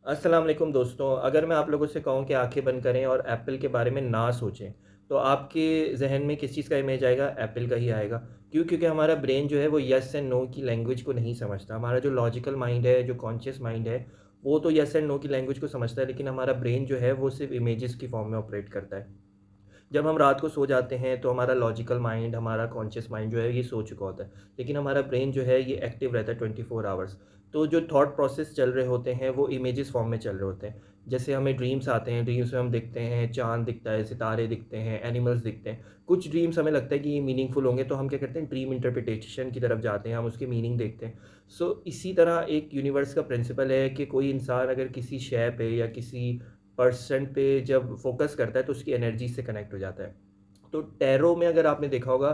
अस्सलाम वालेकुम दोस्तों। अगर मैं आप लोगों से कहूँ कि आंखें बंद करें और एप्पल के बारे में ना सोचें, तो आपके ज़हन में किस चीज़ का इमेज आएगा? एप्पल का ही आएगा। क्यों? क्योंकि हमारा ब्रेन जो है वो येस एंड नो की लैंग्वेज को नहीं समझता। हमारा जो लॉजिकल माइंड है, जो कॉन्शियस माइंड है, वो तो येस एंड नो की लैंग्वेज को समझता है, लेकिन हमारा ब्रेन जो है वो सिर्फ़ इमेजेस की फॉर्म में ऑपरेट करता है। जब हम रात को सो जाते हैं तो हमारा लॉजिकल माइंड, हमारा कॉन्शियस माइंड जो है ये सो चुका होता है। लेकिन हमारा ब्रेन जो है ये एक्टिव रहता है 24 आवर्स। तो जो थॉट प्रोसेस चल रहे होते हैं वो इमेजेस फॉर्म में चल रहे होते हैं। जैसे हमें ड्रीम्स आते हैं, ड्रीम्स में हम दिखते हैं, चाँद दिखता है, सितारे दिखते हैं, एनिमल्स दिखते हैं। कुछ ड्रीम्स हमें लगता है कि ये मीनिंगफुल होंगे, तो हम क्या करते हैं, ड्रीम इंटरप्रिटेशन की तरफ जाते हैं, हम उसके मीनिंग देखते हैं। सो इसी तरह एक यूनिवर्स का प्रिंसिपल है कि कोई इंसान अगर किसी शय पे या किसी पर्सन पे जब फोकस करता है तो उसकी एनर्जी से कनेक्ट हो जाता है। तो टैरो में अगर आपने देखा होगा,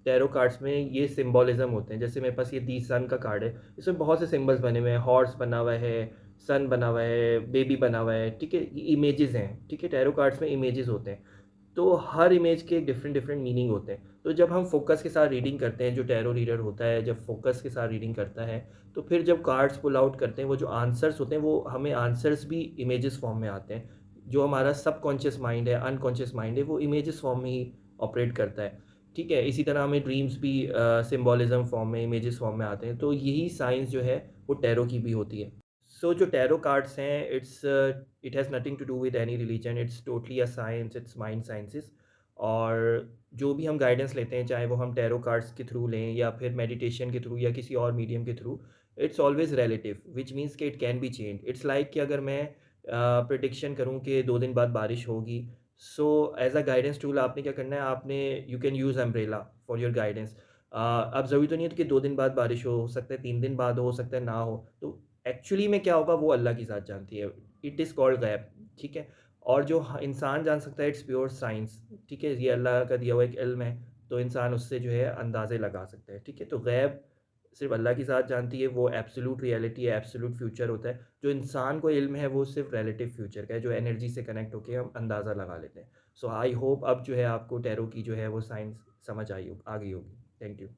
टैरो कार्ड्स में ये सिंबॉलिज़्म होते हैं। जैसे मेरे पास ये दी सन का कार्ड है, इसमें बहुत से सिंबल्स बने हुए हैं, हॉर्स बना हुआ है, सन बना हुआ है, बेबी बना हुआ है, ठीक है? ये इमेजेस हैं, ठीक है? टैरो कार्ड्स में इमेजेस होते हैं। तो हर इमेज के डिफरेंट डिफरेंट मीनिंग होते हैं। तो जब हम फोकस के साथ रीडिंग करते हैं, जो टैरो रीडर होता है जब फोकस के साथ रीडिंग करता है, तो फिर जब कार्ड्स पुल आउट करते हैं, वो जो आंसर्स होते हैं वो हमें आंसर्स भी इमेजेस फॉर्म में आते हैं। जो हमारा सबकॉन्शियस माइंड है, अनकॉन्शियस माइंड है, वो इमेजेस फॉर्म में ही ऑपरेट करता है। ठीक है? इसी तरह हमें ड्रीम्स भी सिंबोलिज्म फॉर्म में, इमेजेस फॉर्म में आते हैं। तो यही साइंस जो है वो टैरो की भी होती है। सो जो टैरो कार्ड्स हैं, it has nothing to do with any religion, it's totally a science, it's mind sciences. और जो भी हम गाइडेंस लेते हैं, चाहे वो हम टैरो कार्ड्स के थ्रू लें या फिर मेडिटेशन के थ्रू या किसी और मीडियम के through, it's always relative, which means कि it can be changed. It's like कि अगर मैं प्रेडिक्शन करूँ कि 2 दिन बाद बारिश होगी, so as a guidance tool आपने क्या करना है, आपने you can use umbrella for your guidance. अब ज़रूरी तो नहीं है कि 2 दिन बाद बारिश हो सकता है 3 दिन बाद हो सकता है ना हो। तो एक्चुअली में क्या होगा वो अल्लाह की ज़ात जानती है। इट इज़ कॉल्ड गैब, ठीक है? और जो इंसान जान सकता है, इट्स प्योर साइंस, ठीक है? ये अल्लाह का दिया हुआ एक इल्म है, तो इंसान उससे जो है अंदाज़े लगा सकता है, ठीक है? तो गैब सिर्फ़ अल्लाह की ज़ात जानती है, वो एब्सोल्यूट रियलिटी है, एब्सोल्यूट फ्यूचर होता है। जो इंसान को इल्म है वो सिर्फ़ रिलेटिव फ्यूचर का है, जो एनर्जी से कनेक्ट होके हम अंदाज़ा लगा लेते हैं। सो आई होप अब जो है आपको टैरो की जो है वो साइंस समझ आई हो आ गई होगी। Thank you.